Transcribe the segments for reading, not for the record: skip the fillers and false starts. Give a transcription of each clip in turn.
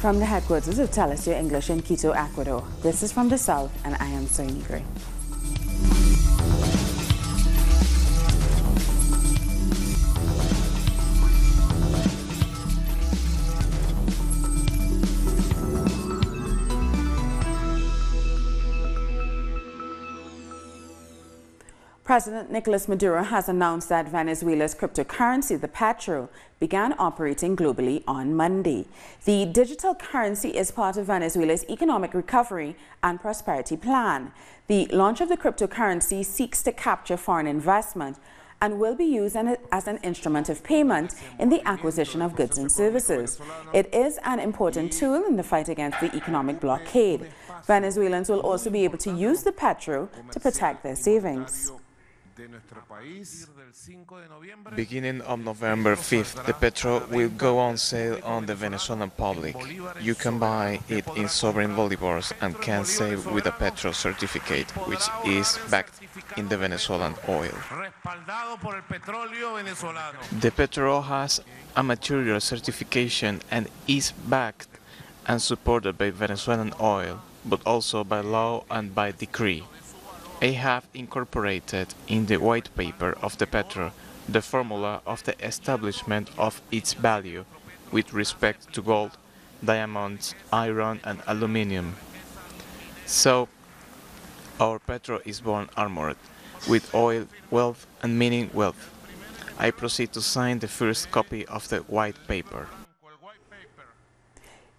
From the headquarters of Tell Us Your English in Quito, Ecuador, this is From the South, and I am Soini Gray. President Nicolas Maduro has announced that Venezuela's cryptocurrency, the petro, began operating globally on Monday. The digital currency is part of Venezuela's economic recovery and prosperity plan. The launch of the cryptocurrency seeks to capture foreign investment and will be used as an instrument of payment in the acquisition of goods and services. It is an important tool in the fight against the economic blockade. Venezuelans will also be able to use the petro to protect their savings. Beginning on November 5th, the petro will go on sale on the Venezuelan public. You can buy it in sovereign bolivars and can save with a petro certificate, which is backed in the Venezuelan oil. The petro has a material certification and is backed and supported by Venezuelan oil, but also by law and by decree. I have incorporated in the white paper of the petro the formula of the establishment of its value with respect to gold, diamonds, iron and aluminium. So, our petro is born armored, with oil, wealth and meaning wealth. I proceed to sign the first copy of the white paper.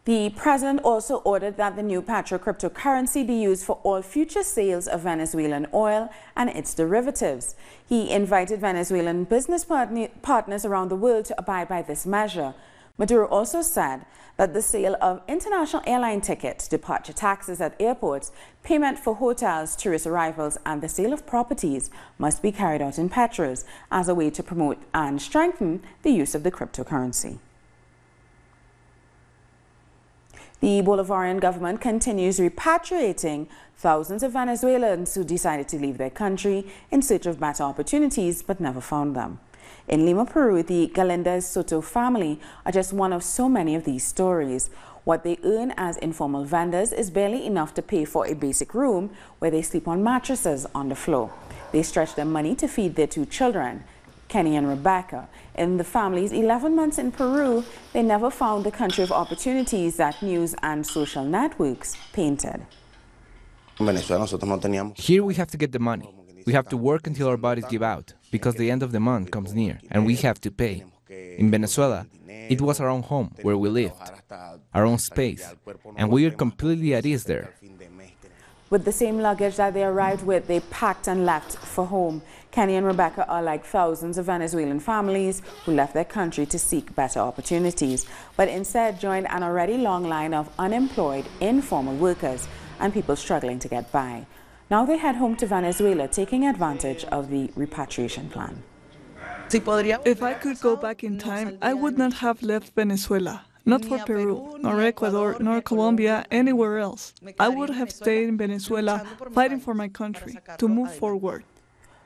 The president also ordered that the new petro cryptocurrency be used for all future sales of Venezuelan oil and its derivatives. He invited Venezuelan business partners around the world to abide by this measure. Maduro also said that the sale of international airline tickets, departure taxes at airports, payment for hotels, tourist arrivals, and the sale of properties must be carried out in petros as a way to promote and strengthen the use of the cryptocurrency. The Bolivarian government continues repatriating thousands of Venezuelans who decided to leave their country in search of better opportunities but never found them. In Lima, Peru, the Galindez Soto family are just one of so many of these stories. What they earn as informal vendors is barely enough to pay for a basic room where they sleep on mattresses on the floor. They stretch their money to feed their two children, Kenny and Rebecca. In the family's 11 months in Peru, they never found the country of opportunities that news and social networks painted. Here we have to get the money. We have to work until our bodies give out, because the end of the month comes near, and we have to pay. In Venezuela, it was our own home, where we lived, our own space, and we are completely at ease there. With the same luggage that they arrived with, they packed and left for home. Kenny and Rebecca are like thousands of Venezuelan families who left their country to seek better opportunities, but instead joined an already long line of unemployed, informal workers and people struggling to get by. Now they head home to Venezuela, taking advantage of the repatriation plan. If I could go back in time, I would not have left Venezuela. Not for Peru, nor Ecuador, nor Colombia, anywhere else. I would have stayed in Venezuela, fighting for my country, to move forward.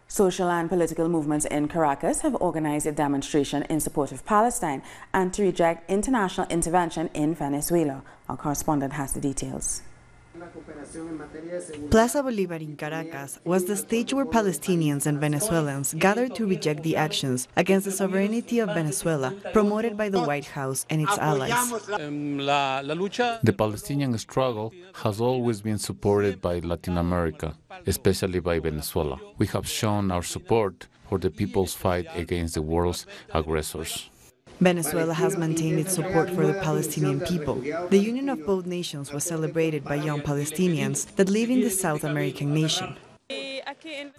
Social and political movements in Caracas have organized a demonstration in support of Palestine and to reject international intervention in Venezuela. Our correspondent has the details. Plaza Bolívar in Caracas was the stage where Palestinians and Venezuelans gathered to reject the actions against the sovereignty of Venezuela promoted by the White House and its allies. The Palestinian struggle has always been supported by Latin America, especially by Venezuela. We have shown our support for the people's fight against the world's aggressors. Venezuela has maintained its support for the Palestinian people. The union of both nations was celebrated by young Palestinians that live in the South American nation.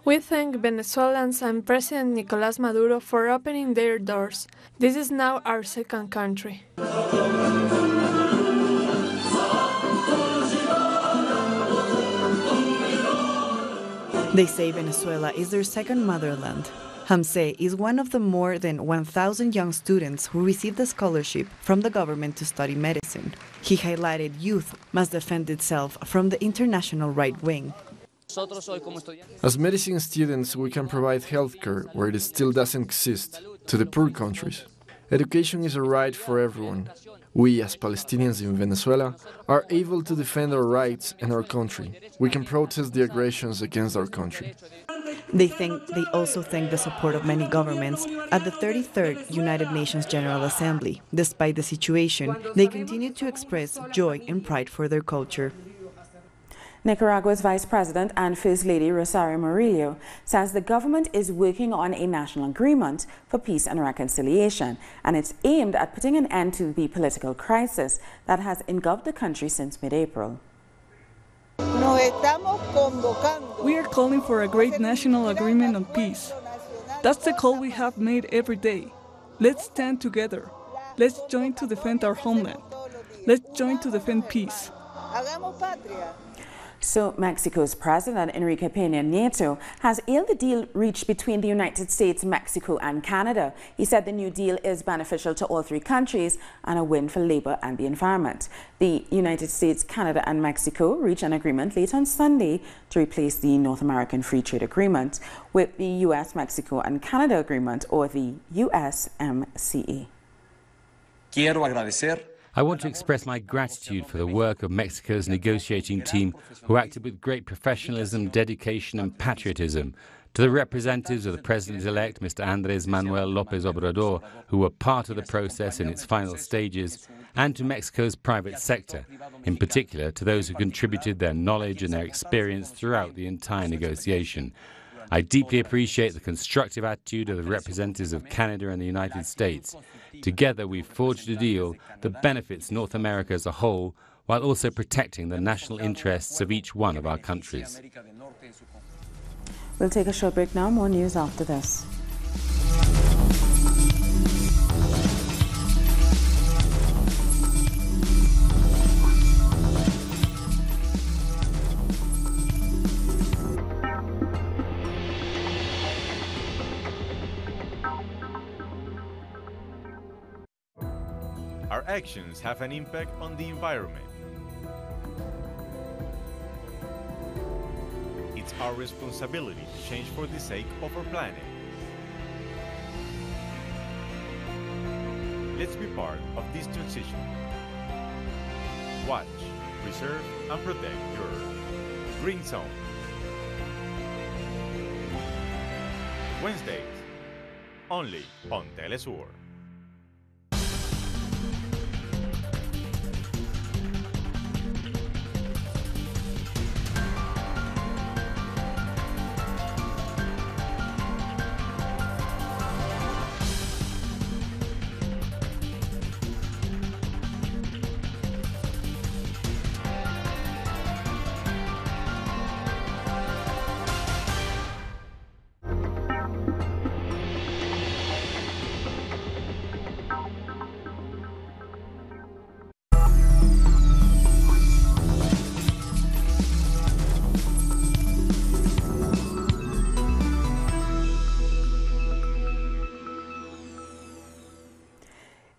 We thank Venezuelans and President Nicolas Maduro for opening their doors. This is now our second country. They say Venezuela is their second motherland. Hamse is one of the more than 1,000 young students who received a scholarship from the government to study medicine. He highlighted youth must defend itself from the international right wing. As medicine students, we can provide healthcare where it still doesn't exist to the poor countries. Education is a right for everyone. We, as Palestinians in Venezuela, are able to defend our rights and our country. We can protest the aggressions against our country. They also thank the support of many governments at the 33rd United Nations General Assembly. Despite the situation, they continue to express joy and pride for their culture. Nicaragua's Vice President and First Lady Rosario Murillo says the government is working on a national agreement for peace and reconciliation, and it's aimed at putting an end to the political crisis that has engulfed the country since mid-April. We are calling for a great national agreement on peace. That's the call we have made every day. Let's stand together. Let's join to defend our homeland. Let's join to defend peace. So Mexico's President Enrique Peña Nieto has hailed the deal reached between the United States, Mexico and Canada. He said the new deal is beneficial to all three countries and a win for labor and the environment. The United States, Canada and Mexico reached an agreement late on Sunday to replace the North American Free Trade Agreement with the U.S., Mexico and Canada Agreement, or the USMCA. I want to express my gratitude for the work of Mexico's negotiating team, who acted with great professionalism, dedication and patriotism, to the representatives of the President-elect, Mr. Andrés Manuel López Obrador, who were part of the process in its final stages, and to Mexico's private sector, in particular to those who contributed their knowledge and their experience throughout the entire negotiation. I deeply appreciate the constructive attitude of the representatives of Canada and the United States. Together we forged a deal that benefits North America as a whole, while also protecting the national interests of each one of our countries. We'll take a short break now. More news after this. Our actions have an impact on the environment. It's our responsibility to change for the sake of our planet. Let's be part of this transition. Watch, preserve, and protect your Earth. Green Zone. Wednesdays, only on Telesur.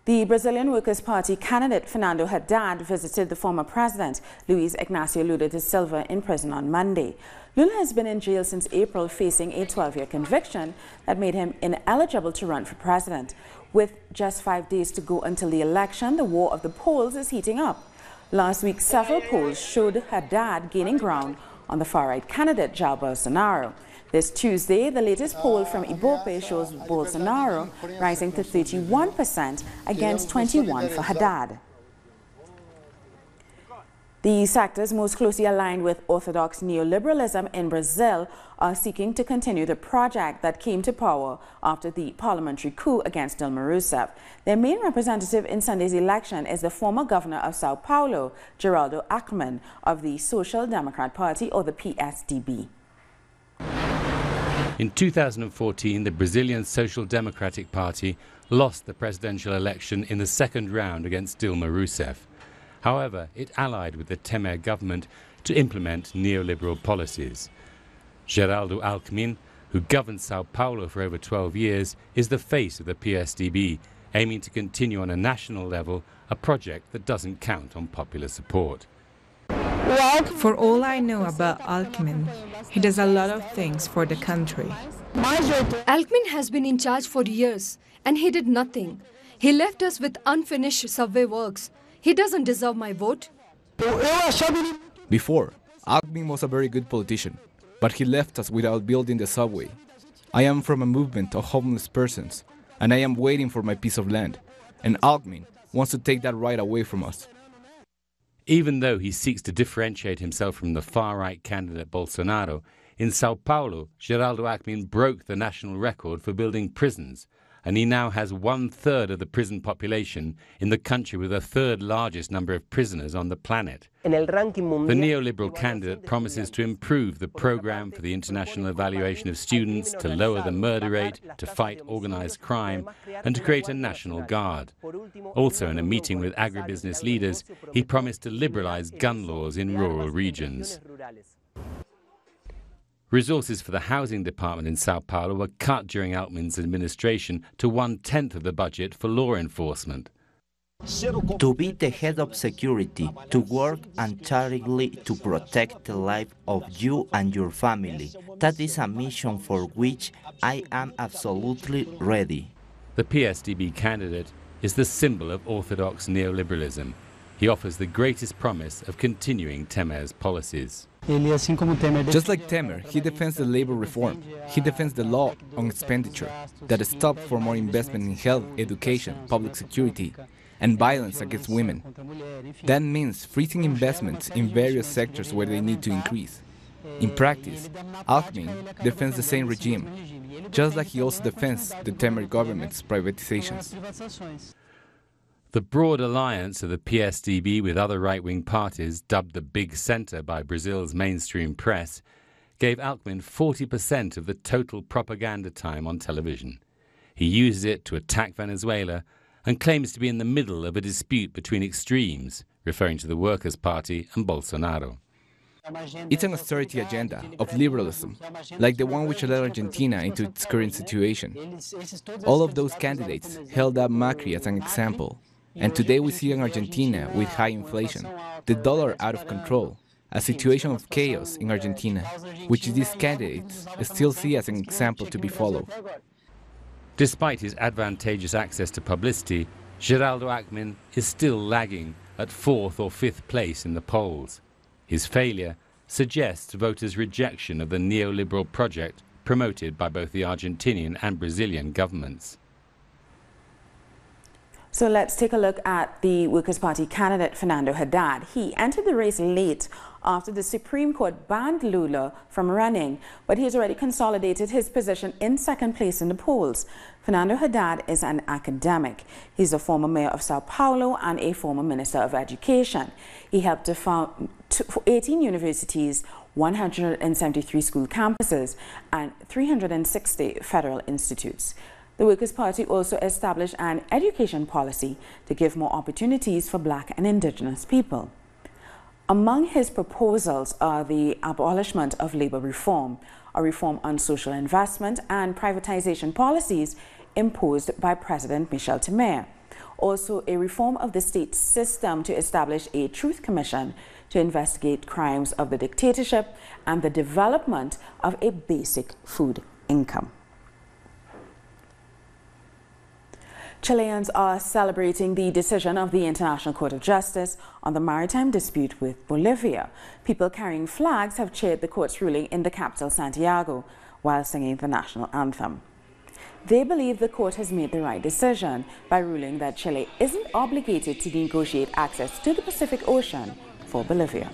The Brazilian Workers' Party candidate Fernando Haddad visited the former president, Luiz Ignacio Lula da Silva, in prison on Monday. Lula has been in jail since April, facing a 12-year conviction that made him ineligible to run for president. With just 5 days to go until the election, the war of the polls is heating up. Last week, several polls showed Haddad gaining ground on the far-right candidate Jair Bolsonaro. This Tuesday, the latest poll from Ibope shows Bolsonaro rising to 31% against 21% for Haddad. The sectors most closely aligned with orthodox neoliberalism in Brazil are seeking to continue the project that came to power after the parliamentary coup against Dilma Rousseff. Their main representative in Sunday's election is the former governor of Sao Paulo, Geraldo Alckmin, of the Social Democrat Party, or the PSDB. In 2014, the Brazilian Social Democratic Party lost the presidential election in the second round against Dilma Rousseff. However, it allied with the Temer government to implement neoliberal policies. Geraldo Alckmin, who governed Sao Paulo for over 12 years, is the face of the PSDB, aiming to continue on a national level a project that doesn't count on popular support. For all I know about Alckmin, he does a lot of things for the country. Alckmin has been in charge for years and he did nothing. He left us with unfinished subway works. He doesn't deserve my vote. Before, Alckmin was a very good politician, but he left us without building the subway. I am from a movement of homeless persons, and I am waiting for my piece of land, and Alckmin wants to take that right away from us. Even though he seeks to differentiate himself from the far-right candidate Bolsonaro, in Sao Paulo, Geraldo Alckmin broke the national record for building prisons, and he now has 1/3 of the prison population in the country with the third largest number of prisoners on the planet. The neoliberal candidate promises to improve the program for the international evaluation of students, to lower the murder rate, to fight organized crime, and to create a national guard. Also, in a meeting with agribusiness leaders, he promised to liberalize gun laws in rural regions. Resources for the housing department in Sao Paulo were cut during Alckmin's administration to 1/10 of the budget for law enforcement. To be the head of security, to work uncharitably to protect the life of you and your family, that is a mission for which I am absolutely ready. The PSDB candidate is the symbol of orthodox neoliberalism. He offers the greatest promise of continuing Temer's policies. Just like Temer, he defends the labor reform. He defends the law on expenditure that stops for more investment in health, education, public security, and violence against women. That means freezing investments in various sectors where they need to increase. In practice, Alckmin defends the same regime, just like he also defends the Temer government's privatizations. The broad alliance of the PSDB with other right-wing parties, dubbed the Big Centre by Brazil's mainstream press, gave Alckmin 40% of the total propaganda time on television. He uses it to attack Venezuela and claims to be in the middle of a dispute between extremes, referring to the Workers' Party and Bolsonaro. It's an austerity agenda of liberalism, like the one which led Argentina into its current situation. All of those candidates held up Macri as an example. And today we see in Argentina with high inflation, the dollar out of control, a situation of chaos in Argentina, which these candidates still see as an example to be followed. Despite his advantageous access to publicity, Geraldo Alckmin is still lagging at 4th or 5th place in the polls. His failure suggests voters' rejection of the neoliberal project promoted by both the Argentinian and Brazilian governments. So let's take a look at the Workers' Party candidate Fernando Haddad. He entered the race late after the Supreme Court banned Lula from running, but he has already consolidated his position in second place in the polls. Fernando Haddad is an academic. He's a former mayor of Sao Paulo and a former minister of education. He helped to found 18 universities, 173 school campuses, and 360 federal institutes. The Workers' Party also established an education policy to give more opportunities for Black and Indigenous people. Among his proposals are the abolishment of labor reform, a reform on social investment and privatization policies imposed by President Michel Temer. Also, a reform of the state system to establish a truth commission to investigate crimes of the dictatorship and the development of a basic food income. Chileans are celebrating the decision of the International Court of Justice on the maritime dispute with Bolivia. People carrying flags have cheered the court's ruling in the capital, Santiago, while singing the national anthem. They believe the court has made the right decision by ruling that Chile isn't obligated to negotiate access to the Pacific Ocean for Bolivia.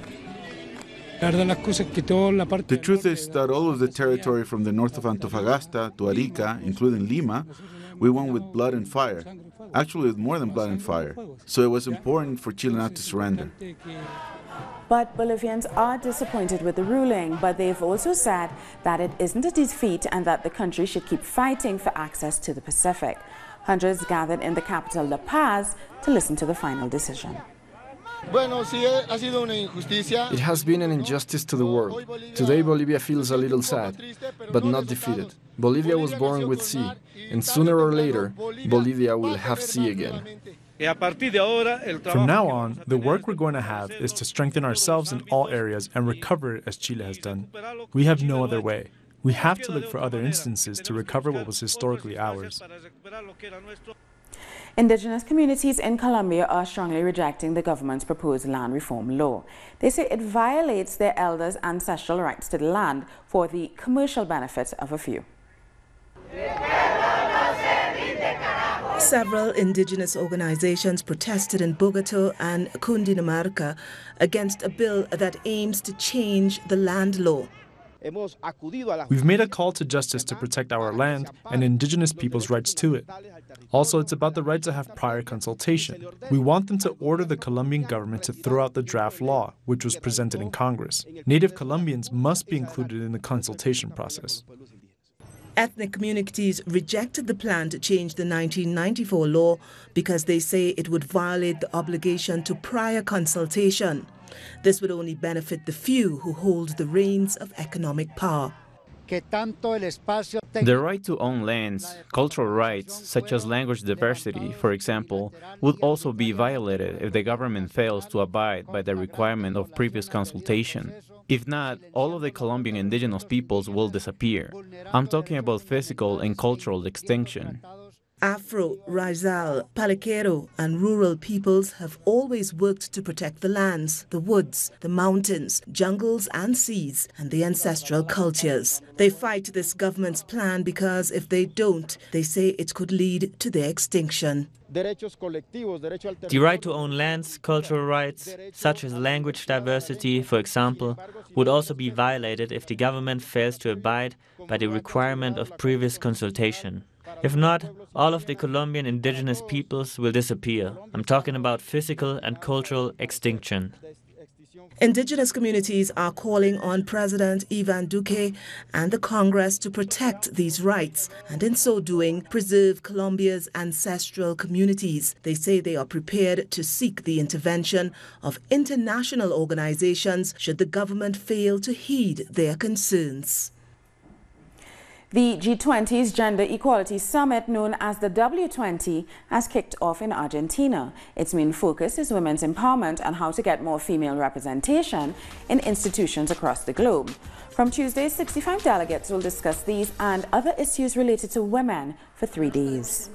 The truth is that all of the territory from the north of Antofagasta to Arica, including Lima, we won with blood and fire, actually with more than blood and fire. So it was important for Chile not to surrender. But Bolivians are disappointed with the ruling, but they've also said that it isn't a defeat and that the country should keep fighting for access to the Pacific. Hundreds gathered in the capital, La Paz, to listen to the final decision. It has been an injustice to the world. Today Bolivia feels a little sad, but not defeated. Bolivia was born with sea, and sooner or later, Bolivia will have sea again. From now on, the work we're going to have is to strengthen ourselves in all areas and recover as Chile has done. We have no other way. We have to look for other instances to recover what was historically ours. Indigenous communities in Colombia are strongly rejecting the government's proposed land reform law. They say it violates their elders' ancestral rights to the land for the commercial benefit of a few. Several indigenous organizations protested in Bogotá and Cundinamarca against a bill that aims to change the land law. We've made a call to justice to protect our land and indigenous people's rights to it. Also, it's about the right to have prior consultation. We want them to order the Colombian government to throw out the draft law, which was presented in Congress. Native Colombians must be included in the consultation process. Ethnic communities rejected the plan to change the 1994 law because they say it would violate the obligation to prior consultation. This would only benefit the few who hold the reins of economic power. The right to own lands, cultural rights, such as language diversity, for example, would also be violated if the government fails to abide by the requirement of previous consultation. If not, all of the Colombian indigenous peoples will disappear. I'm talking about physical and cultural extinction. Afro, Rizal, Palenquero and rural peoples have always worked to protect the lands, the woods, the mountains, jungles and seas, and the ancestral cultures. They fight this government's plan because if they don't, they say it could lead to their extinction. The right to own lands, cultural rights, such as language diversity, for example, would also be violated if the government fails to abide by the requirement of previous consultation. If not, all of the Colombian indigenous peoples will disappear. I'm talking about physical and cultural extinction. Indigenous communities are calling on President Ivan Duque and the Congress to protect these rights and in so doing preserve Colombia's ancestral communities. They say they are prepared to seek the intervention of international organizations should the government fail to heed their concerns. The G20's Gender Equality Summit, known as the W20, has kicked off in Argentina. Its main focus is women's empowerment and how to get more female representation in institutions across the globe. From Tuesday, 65 delegates will discuss these and other issues related to women for 3 days.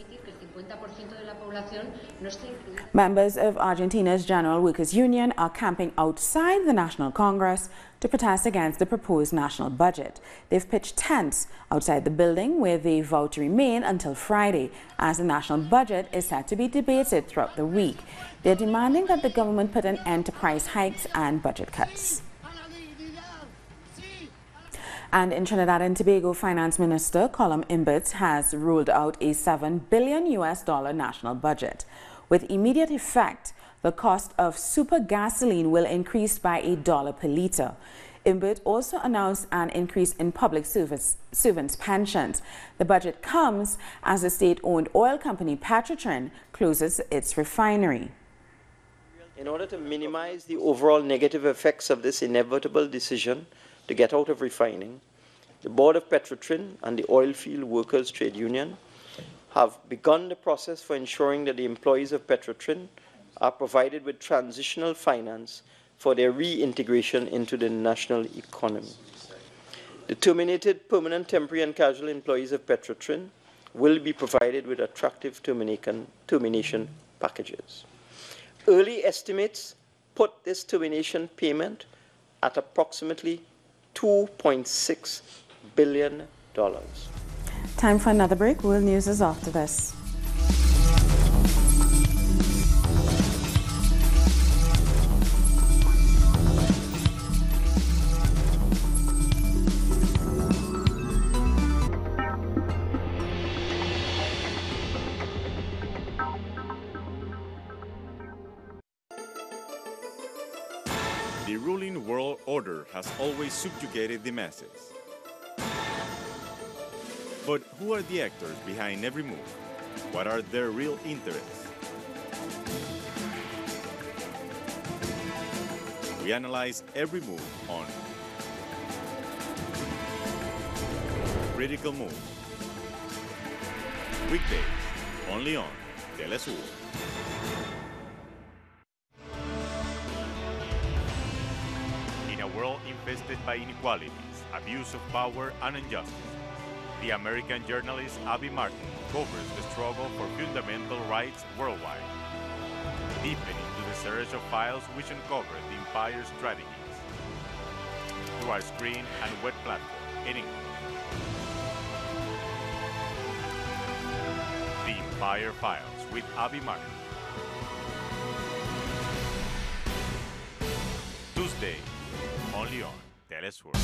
Members of Argentina's General Workers' Union are camping outside the National Congress to protest against the proposed national budget. They've pitched tents outside the building where they vow to remain until Friday, as the national budget is set to be debated throughout the week. They're demanding that the government put an end to price hikes and budget cuts. And in Trinidad and Tobago, Finance Minister Colum Imbert has ruled out a $7 billion national budget. With immediate effect, the cost of super gasoline will increase by $1 per litre. Imbert also announced an increase in public servants' pensions. The budget comes as the state-owned oil company Petrotrin closes its refinery. In order to minimize the overall negative effects of this inevitable decision to get out of refining, the board of Petrotrin and the Oilfield Workers Trade Union have begun the process for ensuring that the employees of Petrotrin are provided with transitional finance for their reintegration into the national economy. The terminated permanent, temporary and casual employees of Petrotrin will be provided with attractive termination packages. Early estimates put this termination payment at approximately $2.6 billion. Time for another break. World News is after this. The ruling world order has always subjugated the masses. But who are the actors behind every move? What are their real interests? We analyze every move on Critical Move. Weekdays, only on Telesur. In a world infested by inequalities, abuse of power, and injustice, The American journalist Abby Martin covers the struggle for fundamental rights worldwide, deepening into the search of files which uncover the empire's strategies through our screen and web platform in English. The Empire Files with Abby Martin. Tuesday, only on Telesword.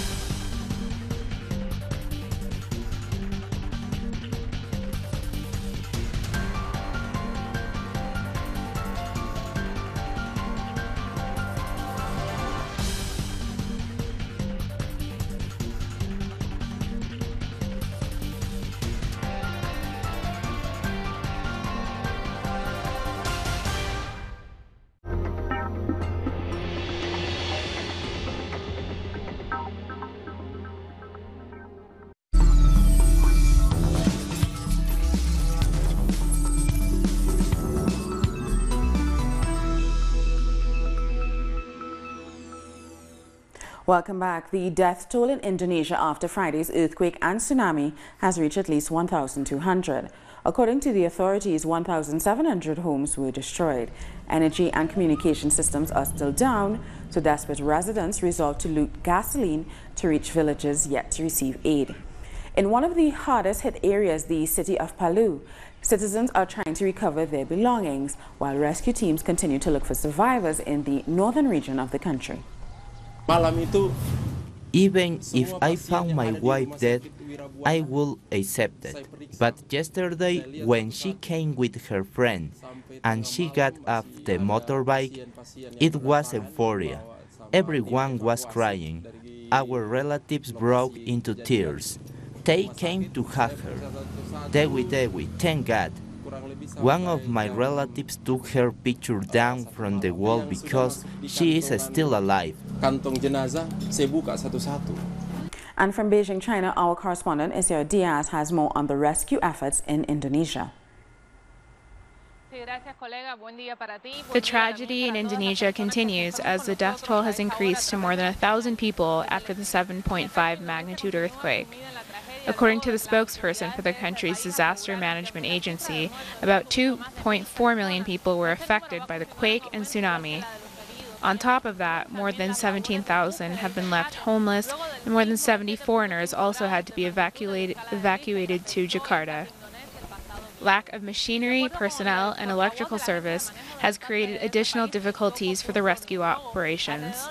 Welcome back. The death toll in Indonesia after Friday's earthquake and tsunami has reached at least 1,200. According to the authorities, 1,700 homes were destroyed. Energy and communication systems are still down, so desperate residents resolved to loot gasoline to reach villages yet to receive aid. In one of the hardest hit areas, the city of Palu, citizens are trying to recover their belongings, while rescue teams continue to look for survivors in the northern region of the country. Even if I found my wife dead, I would accept it. But yesterday, when she came with her friend and she got off the motorbike, it was euphoria. Everyone was crying. Our relatives broke into tears. They came to hug her. Dewi, thank God. One of my relatives took her picture down from the wall because she is still alive. And from Beijing, China, our correspondent Ignacio Diaz has more on the rescue efforts in Indonesia. The tragedy in Indonesia continues as the death toll has increased to more than 1,000 people after the 7.5 magnitude earthquake. According to the spokesperson for the country's disaster management agency, about 2.4 million people were affected by the quake and tsunami. On top of that, more than 17,000 have been left homeless, and more than 70 foreigners also had to be evacuated to Jakarta. Lack of machinery, personnel, and electrical service has created additional difficulties for the rescue operations.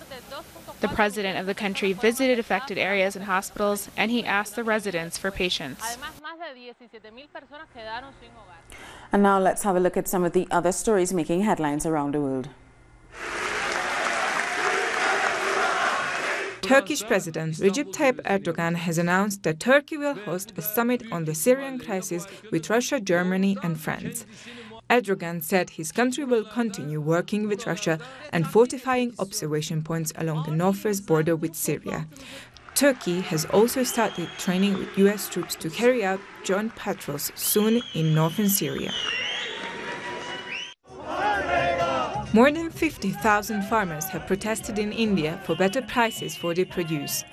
The president of the country visited affected areas and hospitals, and he asked the residents for patience. And now let's have a look at some of the other stories making headlines around the world. Turkish President Recep Tayyip Erdogan has announced that Turkey will host a summit on the Syrian crisis with Russia, Germany, and France. Erdogan said his country will continue working with Russia and fortifying observation points along the northwest border with Syria. Turkey has also started training with US troops to carry out joint patrols soon in northern Syria. More than 50,000 farmers have protested in India for better prices for their produce.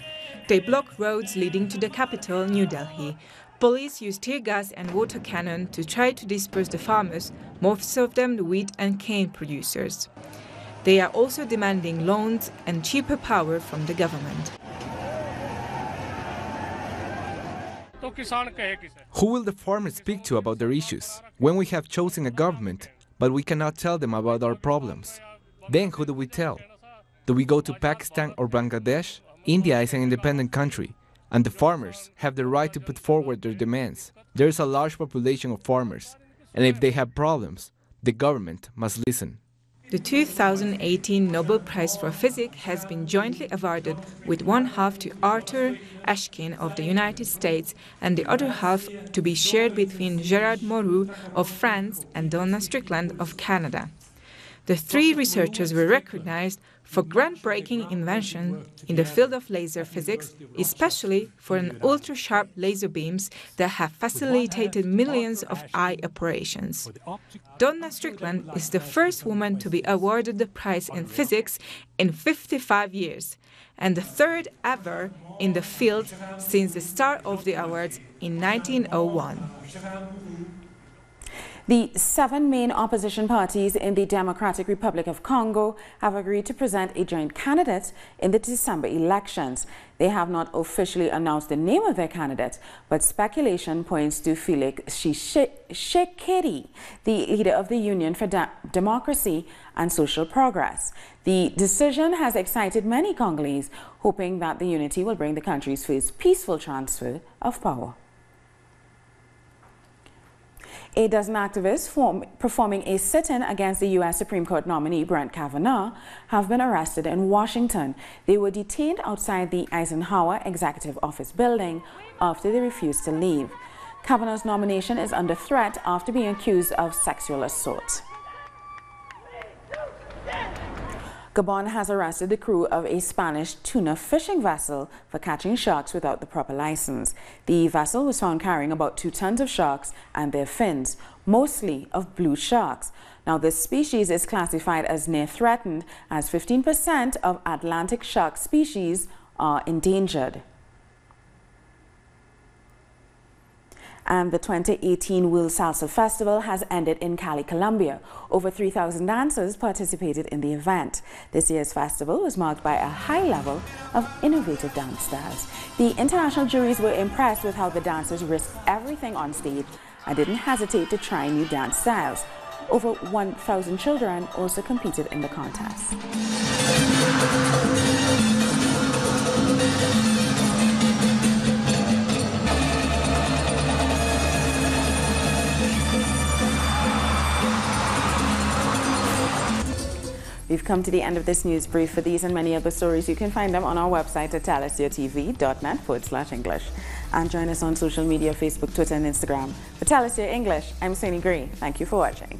They block roads leading to the capital, New Delhi. Police used tear gas and water cannon to try to disperse the farmers, most of them the wheat and cane producers. They are also demanding loans and cheaper power from the government. Who will the farmers speak to about their issues when we have chosen a government, but we cannot tell them about our problems? Then who do we tell? Do we go to Pakistan or Bangladesh? India is an independent country, and the farmers have the right to put forward their demands. There is a large population of farmers, and if they have problems, the government must listen. The 2018 Nobel Prize for Physics has been jointly awarded, with one half to Arthur Ashkin of the United States and the other half to be shared between Gerard Mourou of France and Donna Strickland of Canada. The three researchers were recognized for groundbreaking invention in the field of laser physics, especially for an ultra-sharp laser beams that have facilitated millions of eye operations. Donna Strickland is the first woman to be awarded the prize in physics in 55 years, and the third ever in the field since the start of the awards in 1901. The 7 main opposition parties in the Democratic Republic of Congo have agreed to present a joint candidate in the December elections. They have not officially announced the name of their candidate, but speculation points to Felix Tshisekedi, the leader of the Union for Democracy and Social Progress. The decision has excited many Congolese, hoping that the unity will bring the country's first peaceful transfer of power. A dozen activists performing a sit-in against the U.S. Supreme Court nominee Brett Kavanaugh have been arrested in Washington. They were detained outside the Eisenhower Executive Office building after they refused to leave. Kavanaugh's nomination is under threat after being accused of sexual assault. Gabon has arrested the crew of a Spanish tuna fishing vessel for catching sharks without the proper license. The vessel was found carrying about 2 tons of sharks and their fins, mostly of blue sharks. Now, this species is classified as near threatened, as 15% of Atlantic shark species are endangered. And the 2018 World Salsa Festival has ended in Cali, Colombia. Over 3,000 dancers participated in the event. This year's festival was marked by a high level of innovative dance styles. The international juries were impressed with how the dancers risked everything on stage and didn't hesitate to try new dance styles. Over 1,000 children also competed in the contest. We've come to the end of this news brief. For these and many other stories, you can find them on our website at talisiotv.net/English. And join us on social media, Facebook, Twitter, and Instagram. For Talisia English, I'm Sunny Gray. Thank you for watching.